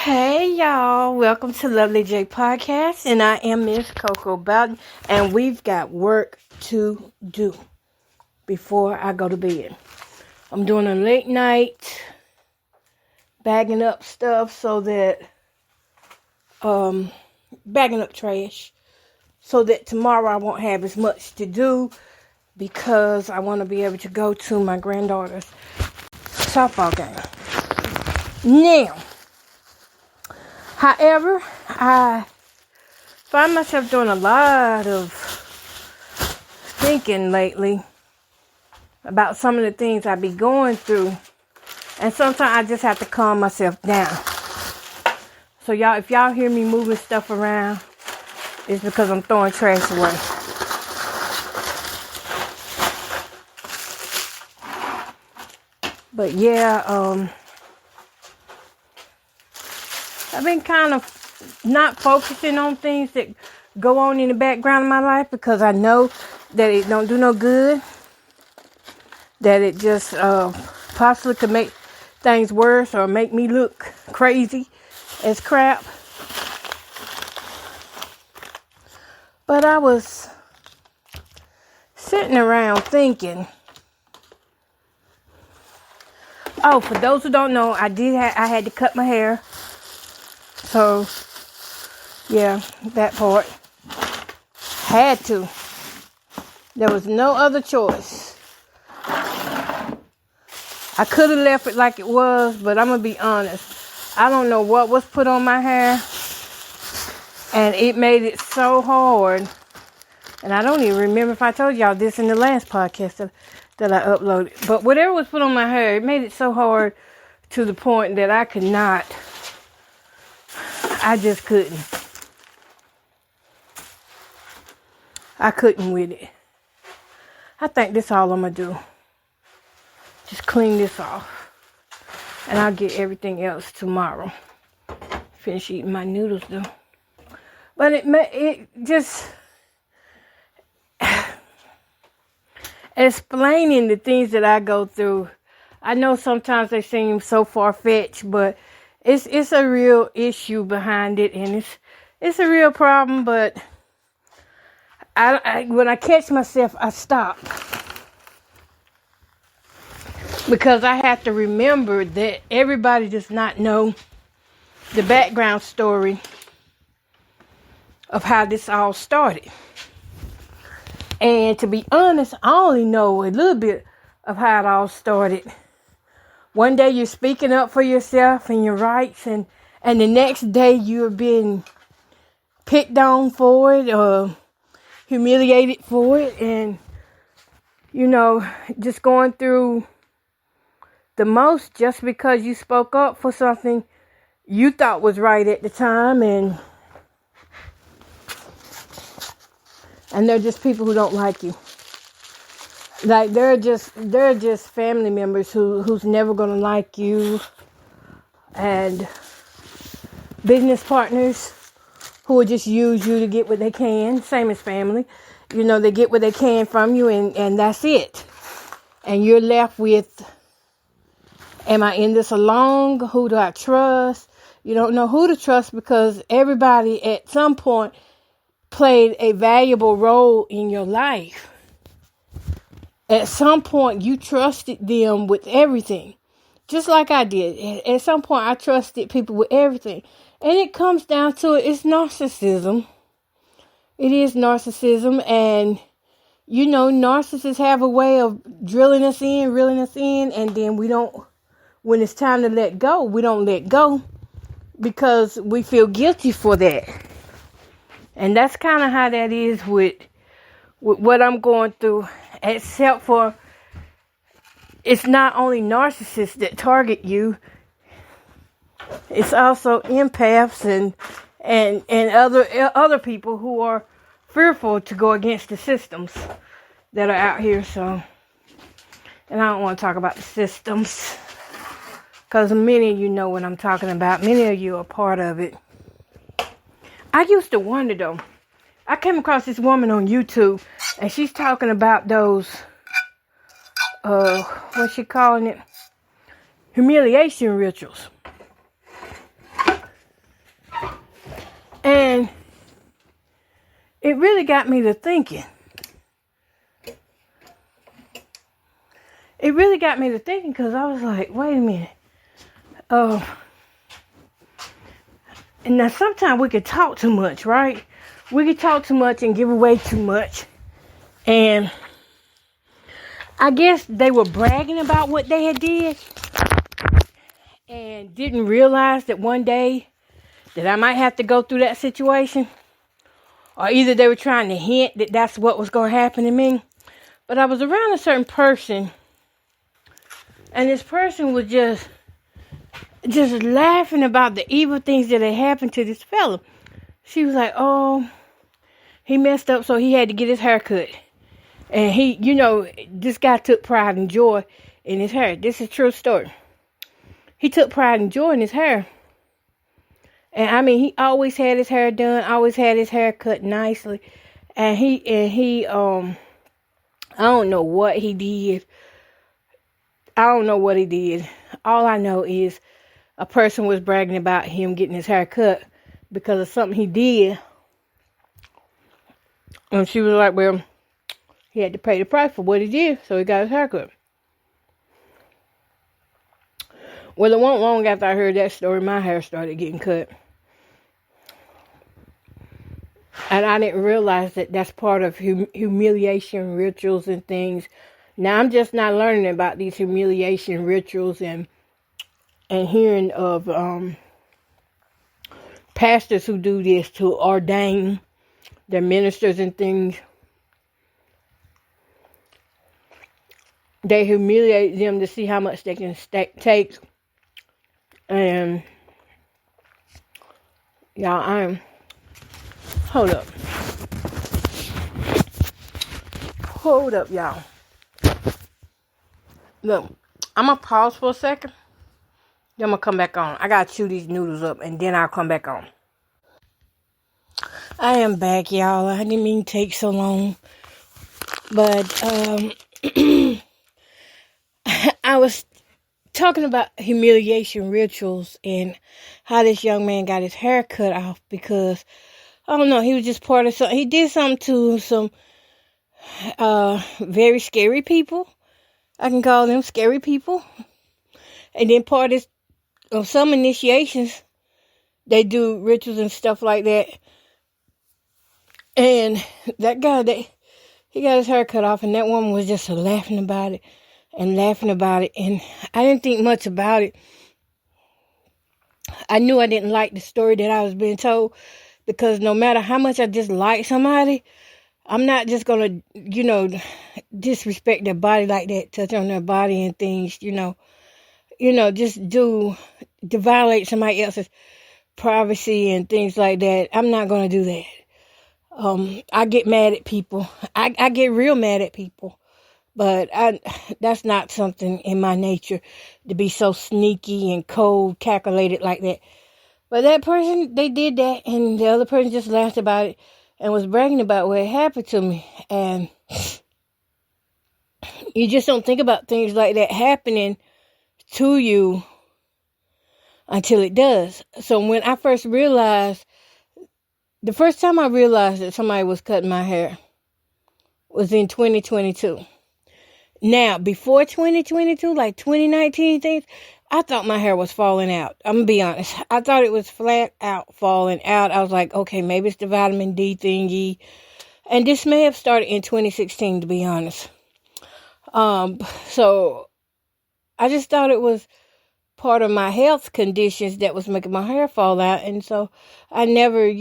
Hey y'all, welcome to Lovely J Podcast, and I am Miss Coco Bowden, and we've got work to do before I go to bed. I'm doing a late night, bagging up stuff so that, bagging up trash, so that tomorrow I won't have as much to do because I want to be able to go to my granddaughter's softball game. Now, however, I find myself doing a lot of thinking lately about some of the things I be going through, and sometimes I just have to calm myself down. So y'all, if y'all hear me moving stuff around, it's because I'm throwing trash away. But yeah, I've been kind of not focusing on things that go on in the background of my life because I know that it don't do no good. That it just possibly could make things worse or make me look crazy as crap. But I was sitting around thinking. Oh, for those who don't know, I had to cut my hair. So, yeah, that part. Had to. There was no other choice. I could have left it like it was, but I'm going to be honest. I don't know what was put on my hair, and it made it so hard. And I don't even remember if I told y'all this in the last podcast that I uploaded. But whatever was put on my hair, it made it so hard to the point that I could not. I just couldn't. I couldn't with it. I think that's all I'm going to do. Just clean this off. And I'll get everything else tomorrow. Finish eating my noodles though. But it just... explaining the things that I go through. I know sometimes they seem so far-fetched, but it's a real issue behind it, and it's a real problem, but I when I catch myself, I stop. Because I have to remember that everybody does not know the background story of how this all started. And to be honest, I only know a little bit of how it all started. One day you're speaking up for yourself and your rights, and the next day you're being picked on for it or humiliated for it, and, you know, just going through the most just because you spoke up for something you thought was right at the time, and they're just people who don't like you. Like they're just family members who's never gonna like you, and business partners who will just use you to get what they can. Same as family, you know, they get what they can from you, and that's it. And you're left with, am I in this alone? Who do I trust? You don't know who to trust because everybody at some point played a valuable role in your life. At some point, you trusted them with everything. Just like I did. At some point, I trusted people with everything. And it comes down to it. It's narcissism. It is narcissism. And, you know, narcissists have a way of reeling us in. And then we don't, when it's time to let go, we don't let go. Because we feel guilty for that. And that's kind of how that is with what I'm going through. Except for it's not only narcissists that target you. It's also empaths and other people who are fearful to go against the systems that are out here. So, and I don't want to talk about the systems because many of you know what I'm talking about. Many of you are part of it. I used to wonder though. I came across this woman on YouTube, and she's talking about those, what's she calling it? Humiliation rituals. it really got me to thinking. It really got me to thinking because I was like, wait a minute. And now sometimes we could talk too much, right? We could talk too much and give away too much. And I guess they were bragging about what they had did and didn't realize that one day that I might have to go through that situation. Or either they were trying to hint that that's what was going to happen to me. But I was around a certain person, and this person was just laughing about the evil things that had happened to this fella. She was like, oh, he messed up, so he had to get his hair cut. And he, this guy took pride and joy in his hair. This is a true story. He took pride and joy in his hair. And I mean, he always had his hair done, always had his hair cut nicely. And he I don't know what he did. All I know is a person was bragging about him getting his hair cut because of something he did. And she was like, well, he had to pay the price for what he did, so he got his hair cut. Well, it wasn't long after I heard that story, my hair started getting cut. And I didn't realize that that's part of humiliation rituals and things. Now, I'm just not learning about these humiliation rituals and hearing of pastors who do this to ordain their ministers and things. They humiliate them to see how much they can take. And y'all, hold up, y'all. Look, I'm gonna pause for a second. Then I'm gonna come back on. I gotta chew these noodles up, and then I'll come back on. I am back, y'all. I didn't mean to take so long, but I was talking about humiliation rituals and how this young man got his hair cut off because, I don't know, he was just part of something. He did something to some very scary people. I can call them scary people. And then part of some initiations, they do rituals and stuff like that. And that guy, he got his hair cut off, and that woman was just laughing about it. And I didn't think much about it. I knew I didn't like the story that I was being told, because no matter how much I dislike somebody, I'm not just going to, disrespect their body like that, touch on their body and things, just to violate somebody else's privacy and things like that. I'm not going to do that. I get mad at people. I get real mad at people. But that's not something in my nature to be so sneaky and cold, calculated like that. But that person, they did that, and the other person just laughed about it and was bragging about what happened to me. And you just don't think about things like that happening to you until it does. So when I first realized, the first time I realized that somebody was cutting my hair was in 2022. Now, before 2022, like 2019 things, I thought my hair was falling out. I'm going to be honest. I thought it was flat out falling out. I was like, okay, maybe it's the vitamin D thingy. And this may have started in 2016, to be honest. So I just thought it was part of my health conditions that was making my hair fall out. And so I never,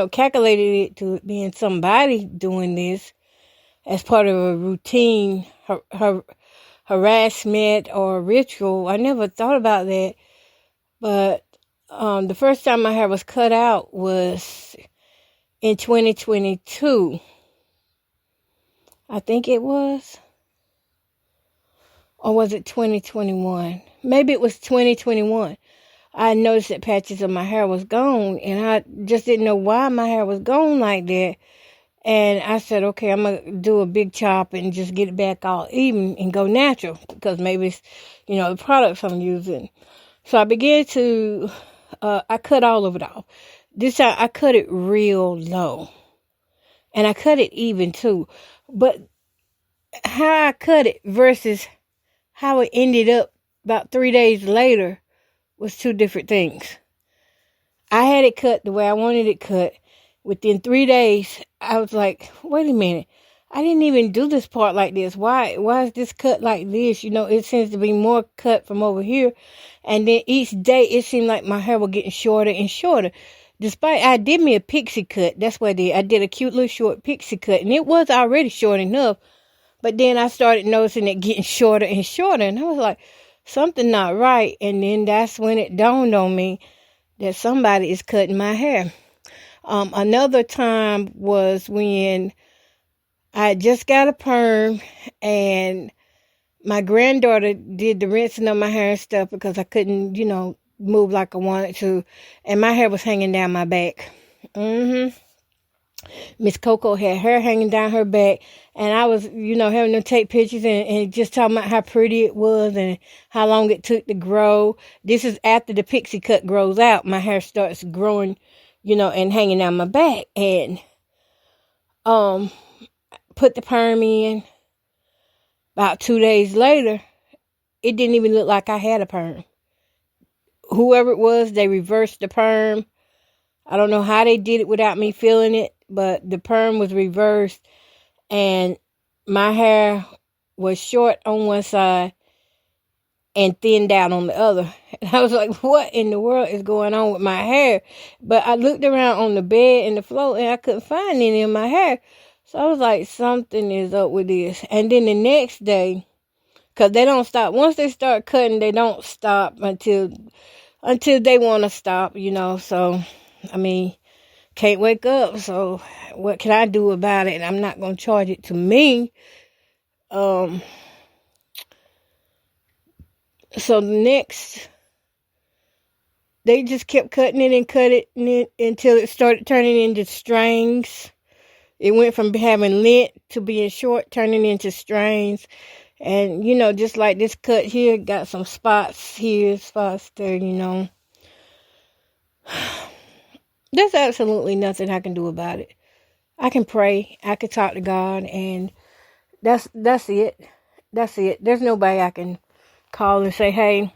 calculated it to being somebody doing this as part of a routine harassment or ritual. I never thought about that. But the first time my hair was cut out was in 2022. I think it was. Or was it 2021? Maybe it was 2021. I noticed that patches of my hair was gone, and I just didn't know why my hair was gone like that. And I said, okay, I'm going to do a big chop and just get it back all even and go natural, because maybe it's, the products I'm using. So I began to, I cut all of it off. This time I cut it real low. And I cut it even too. But how I cut it versus how it ended up about 3 days later was two different things. I had it cut the way I wanted it cut. Within 3 days, I was like, wait a minute. I didn't even do this part like this. Why is this cut like this? It seems to be more cut from over here. And then each day, it seemed like my hair was getting shorter and shorter. Despite, I did me a pixie cut. That's what I did. I did a cute little short pixie cut. And it was already short enough. But then I started noticing it getting shorter and shorter. And I was like, something not right. And then that's when it dawned on me that somebody is cutting my hair. Another time was when I just got a perm and my granddaughter did the rinsing of my hair and stuff because I couldn't, move like I wanted to. And my hair was hanging down my back. Miss Coco had hair hanging down her back. And I was, having to take pictures and just talking about how pretty it was and how long it took to grow. This is after the pixie cut grows out. My hair starts growing, and hanging down my back. And put the perm in. About 2 days later, it didn't even look like I had a perm. Whoever it was, they reversed the perm. I don't know how they did it without me feeling it, but the perm was reversed and my hair was short on one side and thinned out on the other. And I was like, what in the world is going on with my hair? But I looked around on the bed and the floor and I couldn't find any of my hair. So I was like, something is up with this. And then the next day, because they don't stop. Once they start cutting, they don't stop until they want to stop, So, can't wake up. So what can I do about it? I'm not going to charge it to me. So next, they just kept cutting it and cutting it until it started turning into strings. It went from having length to being short, turning into strings. And, just like this cut here, got some spots here, spots there, There's absolutely nothing I can do about it. I can pray. I can talk to God. And that's it. That's it. There's nobody I can call and say, hey,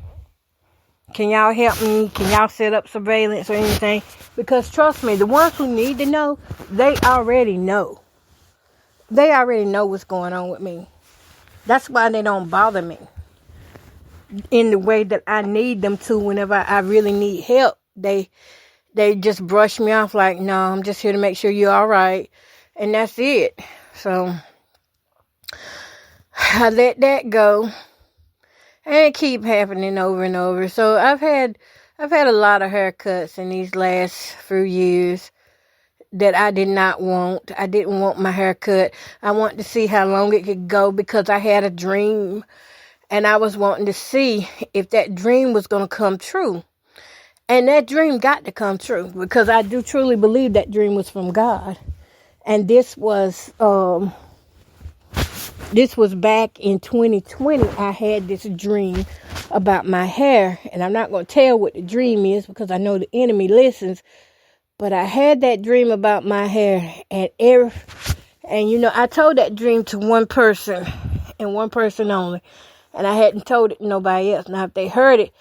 can y'all help me? Can y'all set up surveillance or anything? Because trust me, the ones who need to know, they already know. They already know what's going on with me. That's why they don't bother me in the way that I need them to whenever I really need help. They just brush me off like, no, I'm just here to make sure you're all right. And that's it. So I let that go. And it keep happening over and over. So I've had a lot of haircuts in these last few years that I did not want. I didn't want my hair cut. I wanted to see how long it could go because I had a dream. And I was wanting to see if that dream was going to come true. And that dream got to come true because I do truly believe that dream was from God. And this was back in 2020. I had this dream about my hair. And I'm not going to tell what the dream is because I know the enemy listens. But I had that dream about my hair, and I told that dream to one person, and one person only, and I hadn't told it to nobody else. Now, if they heard it,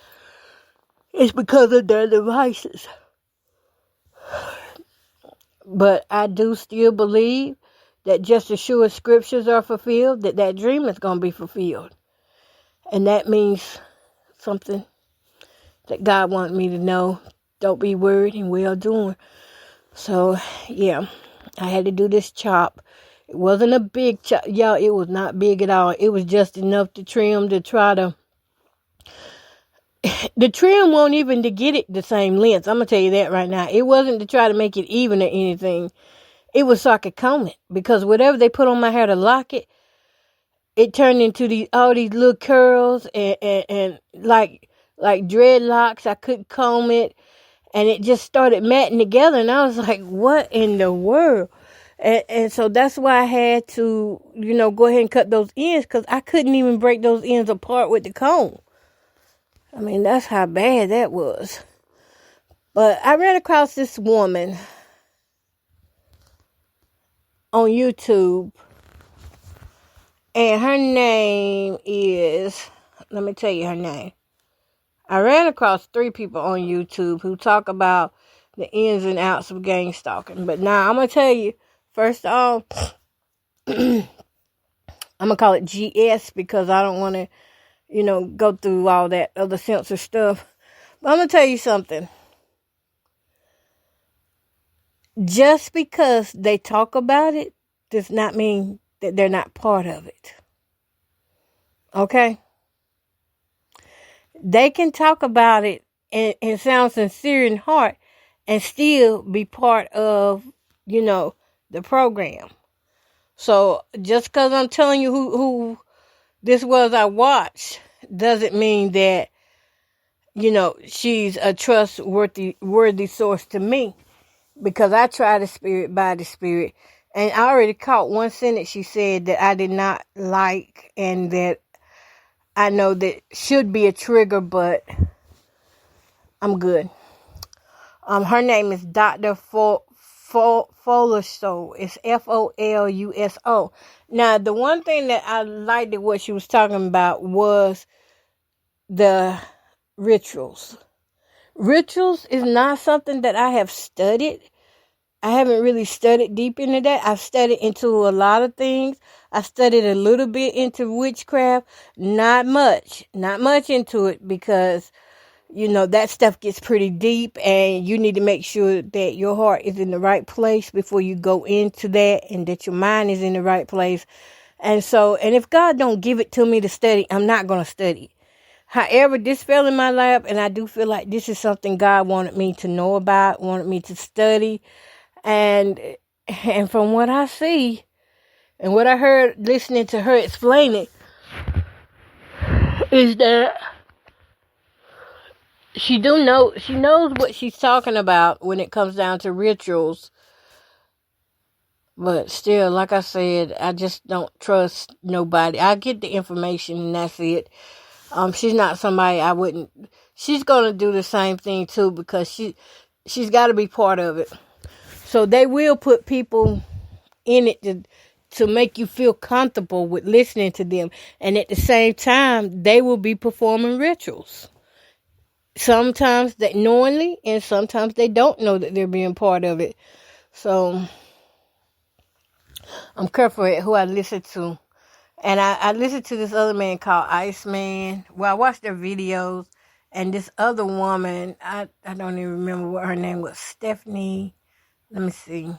it's because of their devices. But I do still believe that just as sure as scriptures are fulfilled, that dream is going to be fulfilled. And that means something that God wanted me to know. Don't be worried and well doing. So, yeah, I had to do this chop. It wasn't a big chop. Y'all, it was not big at all. It was just enough to trim to try to... The trim won't even to get it the same length. I'm going to tell you that right now. It wasn't to try to make it even or anything. It was so I could comb it. Because whatever they put on my hair to lock it, it turned into all these little curls and like dreadlocks. I couldn't comb it. And it just started matting together. And I was like, what in the world? And so that's why I had to, go ahead and cut those ends. Because I couldn't even break those ends apart with the comb. That's how bad that was. But I ran across this woman on YouTube, and her name is, let me tell you her name. I ran across 3 people on YouTube who talk about the ins and outs of gang stalking. But now I'm going to tell you, first off, I'm going to call it GS because I don't want to, go through all that other censored stuff. But I'm going to tell you something. Just because they talk about it does not mean that they're not part of it. Okay? They can talk about it and sound sincere in heart and still be part of, the program. So just because I'm telling you who this was I watched doesn't mean that, she's a trustworthy source to me, because I try the spirit by the spirit. And I already caught one sentence she said that I did not like, and that I know that should be a trigger, but I'm good. Her name is Dr. Foluso. It's Foluso. Now, the one thing that I liked at what she was talking about was the rituals. Rituals is not something that I have studied. I haven't really studied deep into that. I've studied into a lot of things. I studied a little bit into witchcraft. Not much into it, because that stuff gets pretty deep, and you need to make sure that your heart is in the right place before you go into that, and that your mind is in the right place. And if God don't give it to me to study, I'm not going to study. However, this fell in my lap, and I do feel like this is something God wanted me to know about, wanted me to study. And from what I see and what I heard listening to her explain it, is that she knows what she's talking about when it comes down to rituals. But still, like I said, I just don't trust nobody. I get the information and that's it. She's not somebody I wouldn't. She's gonna do the same thing too, because she's got to be part of it. So they will put people in it to make you feel comfortable with listening to them, and at the same time, they will be performing rituals. Sometimes they knowingly, and sometimes they don't know that they're being part of it. So I'm careful at who I listen to. And I listened to this other man called Iceman. Well, I watched their videos. And this other woman, I don't even remember what her name was. Stephanie. Let me see.